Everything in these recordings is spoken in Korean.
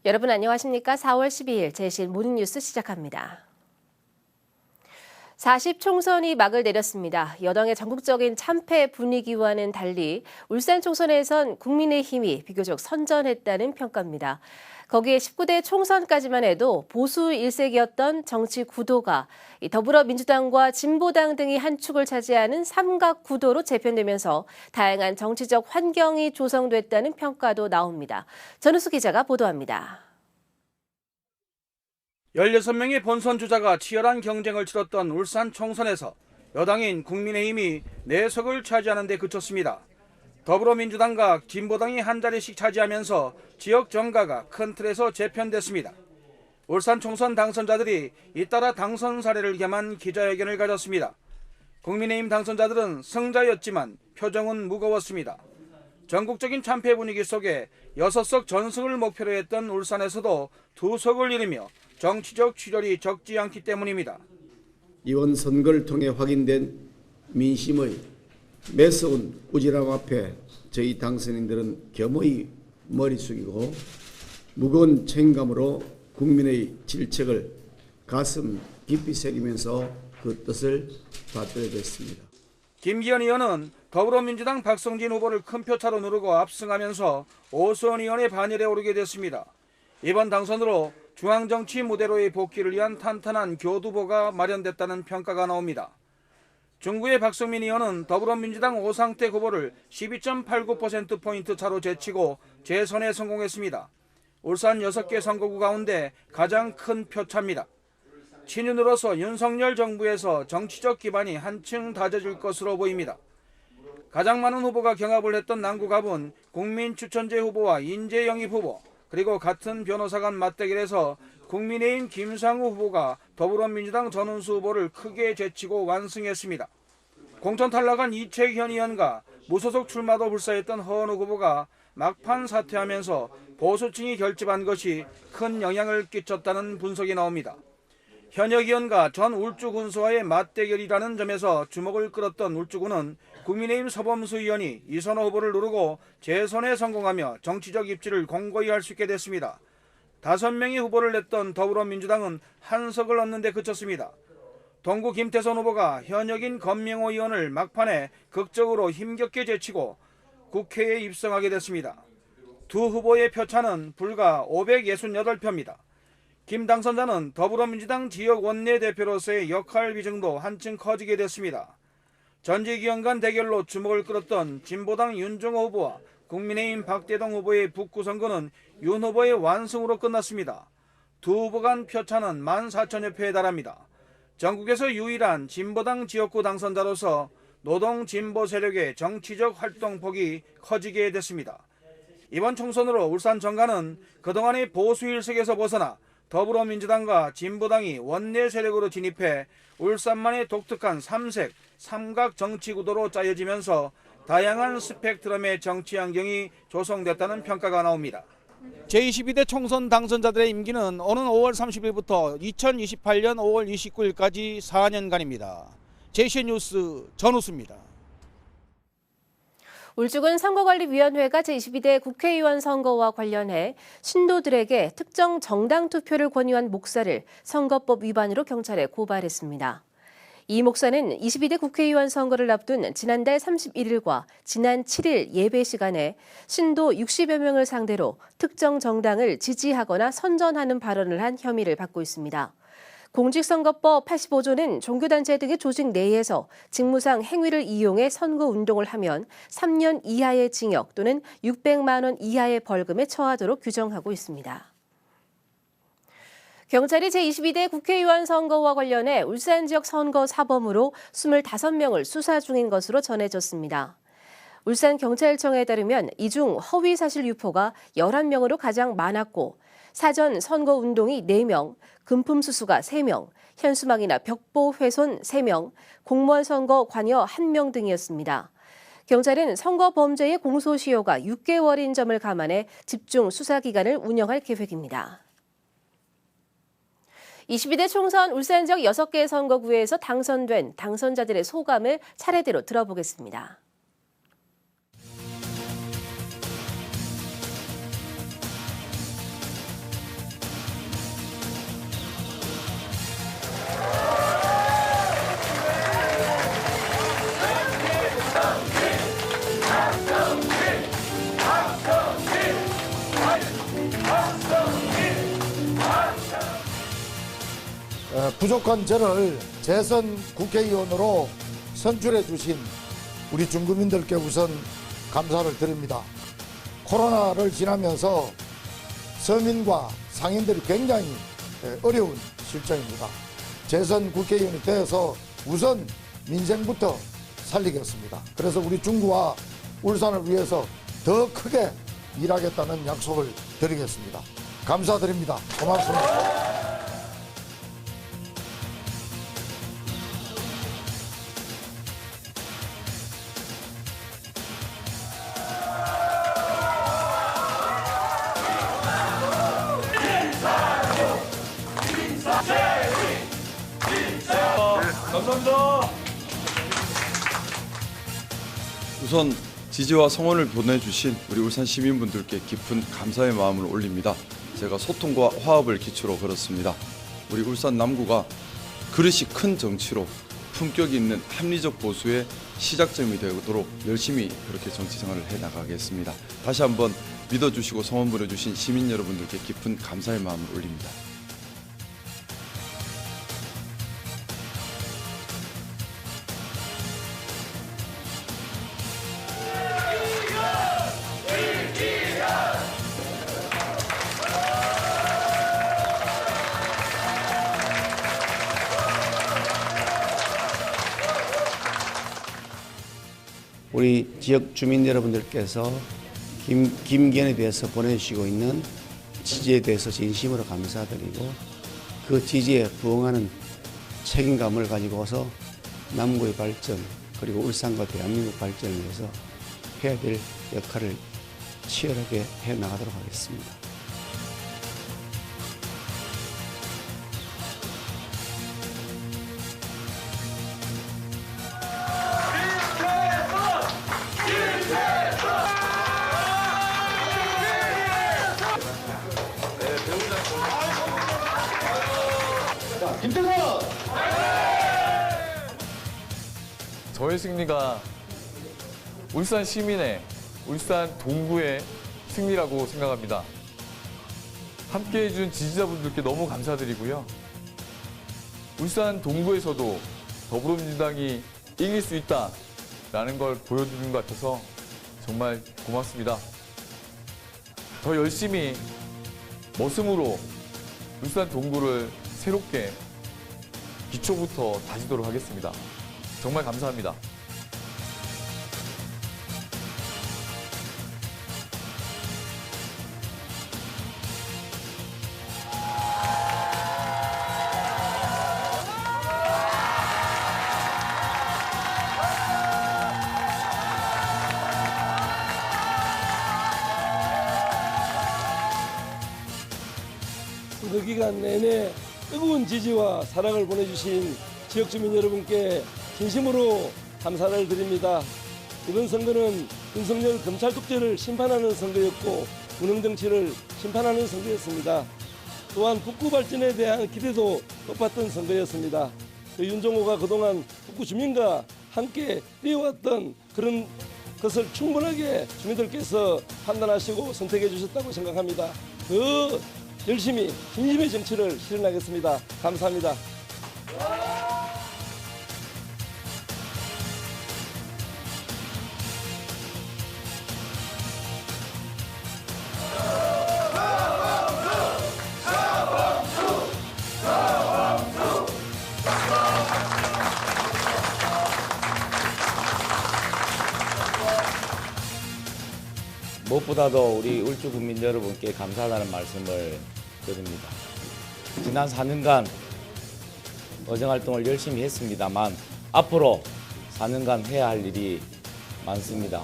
여러분 안녕하십니까? 4월 12일 제실 모닝뉴스 시작합니다. 40 총선이 막을 내렸습니다. 여당의 전국적인 참패 분위기와는 달리 울산 총선에선 국민의힘이 비교적 선전했다는 평가입니다. 거기에 19대 총선까지만 해도 보수 일색이었던 정치 구도가 더불어민주당과 진보당 등이 한 축을 차지하는 삼각 구도로 재편되면서 다양한 정치적 환경이 조성됐다는 평가도 나옵니다. 전우수 기자가 보도합니다. 16명의 본선 주자가 치열한 경쟁을 치렀던 울산 총선에서 여당인 국민의힘이 4석을 차지하는 데 그쳤습니다. 더불어민주당과 진보당이 한 자리씩 차지하면서 지역 정가가 큰 틀에서 재편됐습니다. 울산 총선 당선자들이 잇따라 당선 사례를 겸한 기자회견을 가졌습니다. 국민의힘 당선자들은 승자였지만 표정은 무거웠습니다. 전국적인 참패 분위기 속에 6석 전승을 목표로 했던 울산에서도 2석을 잃으며 정치적 출혈이 적지 않기 때문입니다. 이번 선거를 통해 확인된 민심의 매서운 꾸지람 앞에 저희 당선인들은 겸허히 머리 숙이고 무거운 책임감으로 국민의 질책을 가슴 깊이 새기면서 그 뜻을 받들어 댔습니다. 김기현 의원은 더불어민주당 박성진 후보를 큰 표차로 누르고 압승하면서 오수원 의원의 반열에 오르게 됐습니다. 이번 당선으로 중앙정치 무대로의 복귀를 위한 탄탄한 교두보가 마련됐다는 평가가 나옵니다. 중구의 박성민 의원은 더불어민주당 오상택 후보를 12.89%포인트 차로 제치고 재선에 성공했습니다. 울산 6개 선거구 가운데 가장 큰 표차입니다. 친윤으로서 윤석열 정부에서 정치적 기반이 한층 다져질 것으로 보입니다. 가장 많은 후보가 경합을 했던 남구갑은 국민추천제 후보와 인재영입 후보, 그리고 같은 변호사 간 맞대결에서 국민의힘 김상우 후보가 더불어민주당 전운수 후보를 크게 제치고 완승했습니다. 공천 탈락한 이채현 의원과 무소속 출마도 불사했던 허은우 후보가 막판 사퇴하면서 보수층이 결집한 것이 큰 영향을 끼쳤다는 분석이 나옵니다. 현역 의원과 전 울주군수와의 맞대결이라는 점에서 주목을 끌었던 울주군은 국민의힘 서범수 의원이 이선호 후보를 누르고 재선에 성공하며 정치적 입지를 공고히 할 수 있게 됐습니다. 5명의 후보를 냈던 더불어민주당은 한 석을 얻는 데 그쳤습니다. 동구 김태선 후보가 현역인 권명호 의원을 막판에 극적으로 힘겹게 제치고 국회에 입성하게 됐습니다. 두 후보의 표차는 불과 568표입니다. 김 당선자는 더불어민주당 지역 원내대표로서의 역할 비중도 한층 커지게 됐습니다. 전직 의원 간 대결로 주목을 끌었던 진보당 윤종호 후보와 국민의힘 박대동 후보의 북구 선거는 윤 후보의 완승으로 끝났습니다. 두 후보 간 표차는 14,000여 표에 달합니다. 전국에서 유일한 진보당 지역구 당선자로서 노동 진보 세력의 정치적 활동폭이 커지게 됐습니다. 이번 총선으로 울산 정가는 그동안의 보수 일색에서 벗어나 더불어민주당과 진보당이 원내 세력으로 진입해 울산만의 독특한 삼색, 삼각 정치 구도로 짜여지면서 다양한 스펙트럼의 정치 환경이 조성됐다는 평가가 나옵니다. 제22대 총선 당선자들의 임기는 오는 5월 30일부터 2028년 5월 29일까지 4년간입니다. 제시뉴스 전우수입니다. 울주군 선거관리위원회가 제22대 국회의원 선거와 관련해 신도들에게 특정 정당 투표를 권유한 목사를 선거법 위반으로 경찰에 고발했습니다. 이 목사는 22대 국회의원 선거를 앞둔 지난달 31일과 지난 7일 예배 시간에 신도 60여 명을 상대로 특정 정당을 지지하거나 선전하는 발언을 한 혐의를 받고 있습니다. 공직선거법 85조는 종교단체 등의 조직 내에서 직무상 행위를 이용해 선거운동을 하면 3년 이하의 징역 또는 600만 원 이하의 벌금에 처하도록 규정하고 있습니다. 경찰이 제22대 국회의원 선거와 관련해 울산 지역 선거 사범으로 25명을 수사 중인 것으로 전해졌습니다. 울산경찰청에 따르면 이 중 허위 사실 유포가 11명으로 가장 많았고 사전 선거 운동이 4명, 금품 수수가 3명, 현수막이나 벽보 훼손 3명, 공무원 선거 관여 1명 등이었습니다. 경찰은 선거 범죄의 공소시효가 6개월인 점을 감안해 집중 수사 기간을 운영할 계획입니다. 22대 총선 울산 지역 6개 선거구에서 당선된 당선자들의 소감을 차례대로 들어보겠습니다. 부족한 저를 재선 국회의원으로 선출해 주신 우리 중국민들께 우선 감사를 드립니다. 코로나를 지나면서 서민과 상인들이 굉장히 어려운 실정입니다. 재선 국회의원이 되어서 우선 민생부터 살리겠습니다. 그래서 우리 중구와 울산을 위해서 더 크게 일하겠다는 약속을 드리겠습니다. 감사드립니다. 고맙습니다. 감사합니다. 우선 지지와 성원을 보내주신 우리 울산 시민분들께 깊은 감사의 마음을 올립니다. 제가 소통과 화합을 기초로 걸었습니다. 우리 울산 남구가 그릇이 큰 정치로 품격 있는 합리적 보수의 시작점이 되도록 열심히 그렇게 정치 생활을 해나가겠습니다. 다시 한번 믿어주시고 성원 보내주신 시민 여러분들께 깊은 감사의 마음을 올립니다. 우리 지역 주민 여러분들께서 김기현에 대해서 보내주시고 있는 지지에 대해서 진심으로 감사드리고 그 지지에 부응하는 책임감을 가지고서 남구의 발전 그리고 울산과 대한민국 발전을 위해서 해야 될 역할을 치열하게 해나가도록 하겠습니다. 저의 승리가 울산 시민의, 울산 동구의 승리라고 생각합니다. 함께해 준 지지자분들께 너무 감사드리고요. 울산 동구에서도 더불어민주당이 이길 수 있다라는 걸 보여주는 것 같아서 정말 고맙습니다. 더 열심히 머슴으로 울산 동구를 새롭게 기초부터 다지도록 하겠습니다. 정말 감사합니다. 선거 기간 내내 뜨거운 지지와 사랑을 보내주신 지역주민 여러분께 진심으로 감사를 드립니다. 이번 선거는 윤석열 검찰 독재를 심판하는 선거였고 운영정치를 심판하는 선거였습니다. 또한 북구 발전에 대한 기대도 높았던 선거였습니다. 윤종호가 그동안 북구 주민과 함께 뛰어왔던 그런 것을 충분하게 주민들께서 판단하시고 선택해 주셨다고 생각합니다. 더 열심히 진심의 정치를 실현하겠습니다. 감사합니다. 무엇보다도 우리 울주 국민 여러분께 감사하다는 말씀을 드립니다. 지난 4년간 의정활동을 열심히 했습니다만 앞으로 4년간 해야 할 일이 많습니다.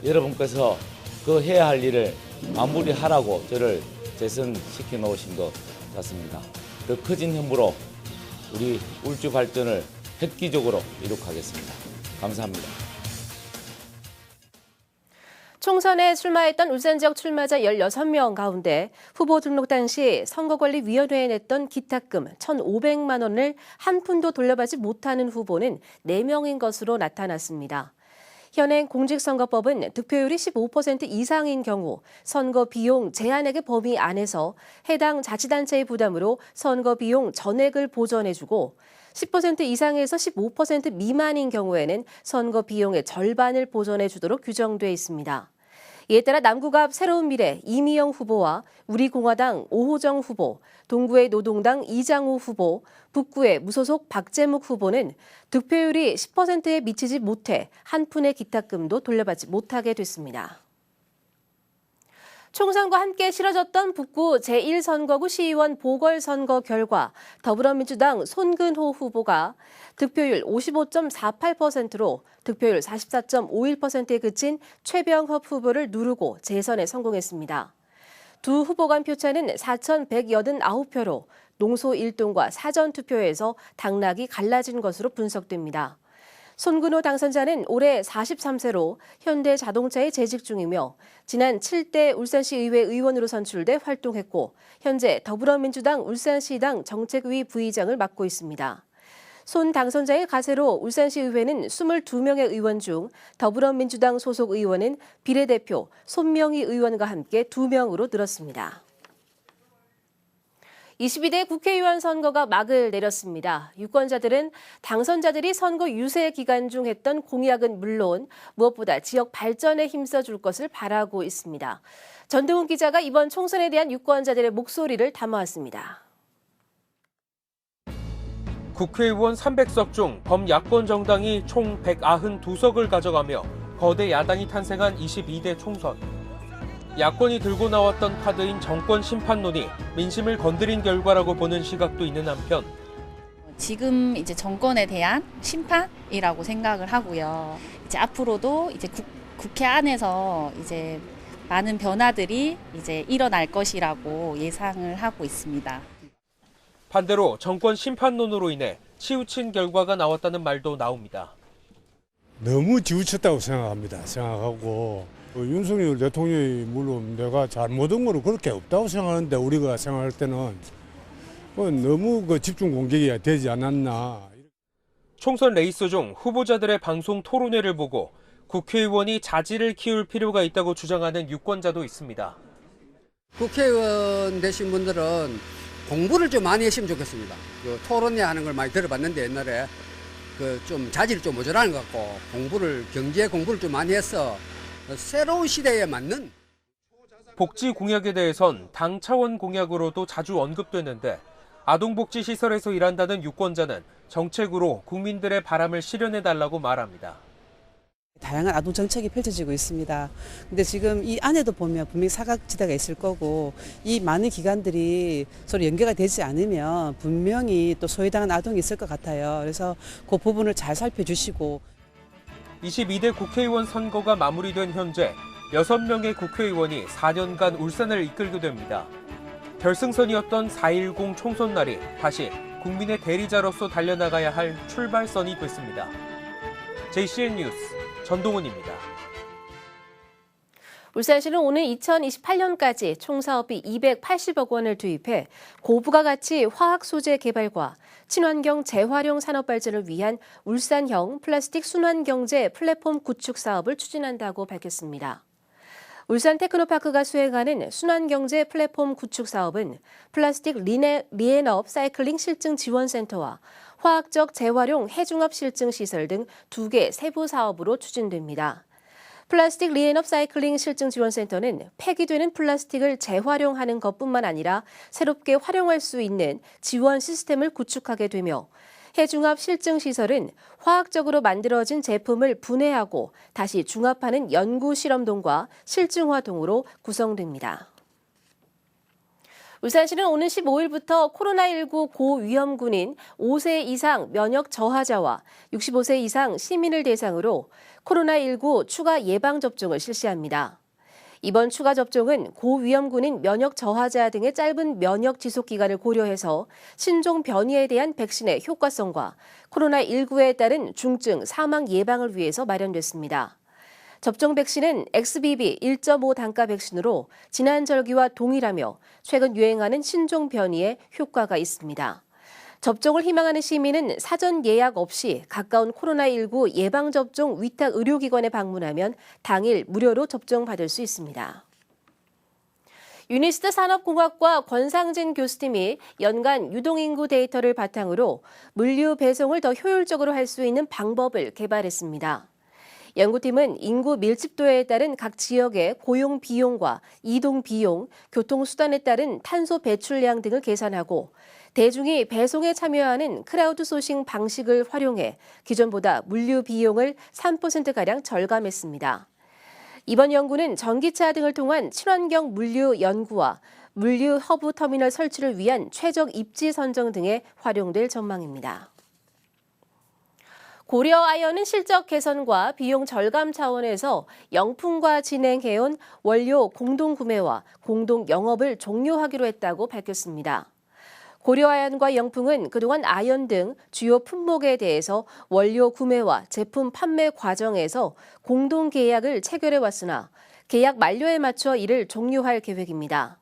여러분께서 그 해야 할 일을 마무리하라고 저를 재선시켜 놓으신 것 같습니다. 더 커진 힘으로 우리 울주 발전을 획기적으로 이룩하겠습니다. 감사합니다. 총선에 출마했던 울산 지역 출마자 16명 가운데 후보 등록 당시 선거관리위원회에 냈던 기탁금 1,500만 원을 한 푼도 돌려받지 못하는 후보는 4명인 것으로 나타났습니다. 현행 공직선거법은 득표율이 15% 이상인 경우 선거 비용 제한액의 범위 안에서 해당 자치단체의 부담으로 선거 비용 전액을 보전해주고 10% 이상에서 15% 미만인 경우에는 선거 비용의 절반을 보전해주도록 규정돼 있습니다. 이에 따라 남구갑 새로운 미래 이미영 후보와 우리공화당 오호정 후보, 동구의 노동당 이장우 후보, 북구의 무소속 박재묵 후보는 득표율이 10%에 미치지 못해 한 푼의 기탁금도 돌려받지 못하게 됐습니다. 총선과 함께 치러졌던 북구 제1선거구 시의원 보궐선거 결과 더불어민주당 손근호 후보가 득표율 55.48%로 득표율 44.51%에 그친 최병협 후보를 누르고 재선에 성공했습니다. 두 후보 간 표차는 4,189표로 농소 1동과 사전투표에서 당락이 갈라진 것으로 분석됩니다. 손근호 당선자는 올해 43세로 현대자동차에 재직 중이며 지난 7대 울산시 의회 의원으로 선출돼 활동했고 현재 더불어민주당 울산시당 정책위 부의장을 맡고 있습니다. 손 당선자의 가세로 울산시 의회는 22명의 의원 중 더불어민주당 소속 의원은 비례대표 손명희 의원과 함께 2명으로 늘었습니다. 22대 국회의원 선거가 막을 내렸습니다. 유권자들은 당선자들이 선거 유세 기간 중 했던 공약은 물론 무엇보다 지역 발전에 힘써줄 것을 바라고 있습니다. 전동훈 기자가 이번 총선에 대한 유권자들의 목소리를 담아왔습니다. 국회의원 300석 중 범야권 정당이 총 192석을 가져가며 거대 야당이 탄생한 22대 총선. 야권이 들고 나왔던 카드인 정권 심판론이 민심을 건드린 결과라고 보는 시각도 있는 한편 지금 이제 정권에 대한 심판이라고 생각을 하고요. 이제 앞으로도 이제 국회 안에서 이제 많은 변화들이 이제 일어날 것이라고 예상을 하고 있습니다. 반대로 정권 심판론으로 인해 치우친 결과가 나왔다는 말도 나옵니다. 너무 지우쳤다고 생각하고 윤석열 대통령이 물론 내가 잘못한 거는 그렇게 없다고 생각하는데 우리가 생각할 때는 너무 집중 공격이 되지 않았나. 총선 레이스 중 후보자들의 방송 토론회를 보고 국회의원이 자질을 키울 필요가 있다고 주장하는 유권자도 있습니다. 국회의원 되신 분들은 공부를 좀 많이 했으면 좋겠습니다. 토론회 하는 걸 많이 들어봤는데 옛날에 좀 자질이 좀 모자라는 것 같고 경제 공부를 좀 많이 해서 새로운 시대에 맞는 복지 공약에 대해선 당 차원 공약으로도 자주 언급되는데 아동복지시설에서 일한다는 유권자는 정책으로 국민들의 바람을 실현해달라고 말합니다. 다양한 아동 정책이 펼쳐지고 있습니다. 근데 지금 이 안에도 보면 분명히 사각지대가 있을 거고 이 많은 기관들이 서로 연계가 되지 않으면 분명히 또 소외당한 아동이 있을 것 같아요. 그래서 그 부분을 잘 살펴주시고 22대 국회의원 선거가 마무리된 현재 6명의 국회의원이 4년간 울산을 이끌게 됩니다. 결승선이었던 4.10 총선 날이 다시 국민의 대리자로서 달려나가야 할 출발선이 됐습니다. JCN 뉴스 전동훈입니다. 울산시는 오는 2028년까지 총 사업비 280억 원을 투입해 고부가 가치 화학 소재 개발과 친환경 재활용 산업 발전을 위한 울산형 플라스틱 순환경제 플랫폼 구축 사업을 추진한다고 밝혔습니다. 울산 테크노파크가 수행하는 순환경제 플랫폼 구축 사업은 플라스틱 리엔업 사이클링 실증 지원센터와 화학적 재활용 해중업 실증 시설 등 2개 세부 사업으로 추진됩니다. 플라스틱 리엔업 사이클링 실증 지원센터는 폐기되는 플라스틱을 재활용하는 것뿐만 아니라 새롭게 활용할 수 있는 지원 시스템을 구축하게 되며 해중합 실증 시설은 화학적으로 만들어진 제품을 분해하고 다시 중합하는 연구 실험동과 실증화동으로 구성됩니다. 울산시는 오는 15일부터 코로나19 고위험군인 5세 이상 면역 저하자와 65세 이상 시민을 대상으로 코로나19 추가 예방접종을 실시합니다. 이번 추가 접종은 고위험군인 면역 저하자 등의 짧은 면역 지속 기간을 고려해서 신종 변이에 대한 백신의 효과성과 코로나19에 따른 중증 사망 예방을 위해서 마련됐습니다. 접종 백신은 XBB 1.5 단가 백신으로 지난 절기와 동일하며 최근 유행하는 신종 변이에 효과가 있습니다. 접종을 희망하는 시민은 사전 예약 없이 가까운 코로나19 예방접종 위탁 의료기관에 방문하면 당일 무료로 접종받을 수 있습니다. 유니스트 산업공학과 권상진 교수팀이 연간 유동인구 데이터를 바탕으로 물류 배송을 더 효율적으로 할 수 있는 방법을 개발했습니다. 연구팀은 인구 밀집도에 따른 각 지역의 고용 비용과 이동 비용, 교통수단에 따른 탄소 배출량 등을 계산하고 대중이 배송에 참여하는 크라우드 소싱 방식을 활용해 기존보다 물류 비용을 3%가량 절감했습니다. 이번 연구는 전기차 등을 통한 친환경 물류 연구와 물류 허브 터미널 설치를 위한 최적 입지 선정 등에 활용될 전망입니다. 고려아연은 실적 개선과 비용 절감 차원에서 영풍과 진행해온 원료 공동 구매와 공동 영업을 종료하기로 했다고 밝혔습니다. 고려아연과 영풍은 그동안 아연 등 주요 품목에 대해서 원료 구매와 제품 판매 과정에서 공동 계약을 체결해 왔으나 계약 만료에 맞춰 이를 종료할 계획입니다.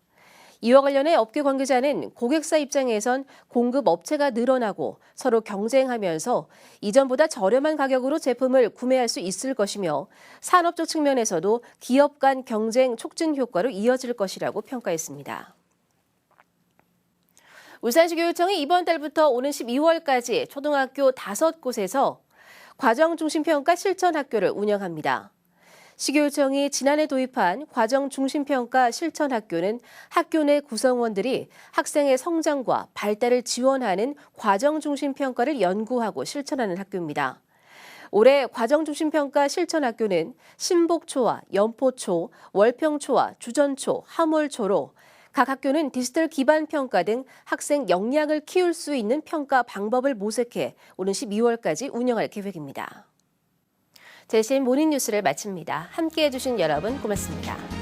이와 관련해 업계 관계자는 고객사 입장에선 공급 업체가 늘어나고 서로 경쟁하면서 이전보다 저렴한 가격으로 제품을 구매할 수 있을 것이며 산업적 측면에서도 기업 간 경쟁 촉진 효과로 이어질 것이라고 평가했습니다. 울산시 교육청이 이번 달부터 오는 12월까지 초등학교 5곳에서 과정중심평가 실천학교를 운영합니다. 시교육청이 지난해 도입한 과정중심평가 실천학교는 학교 내 구성원들이 학생의 성장과 발달을 지원하는 과정중심평가를 연구하고 실천하는 학교입니다. 올해 과정중심평가 실천학교는 신복초와 연포초, 월평초와 주전초, 함월초로 각 학교는 디지털 기반 평가 등 학생 역량을 키울 수 있는 평가 방법을 모색해 오는 12월까지 운영할 계획입니다. 제시인 모닝뉴스를 마칩니다. 함께해 주신 여러분 고맙습니다.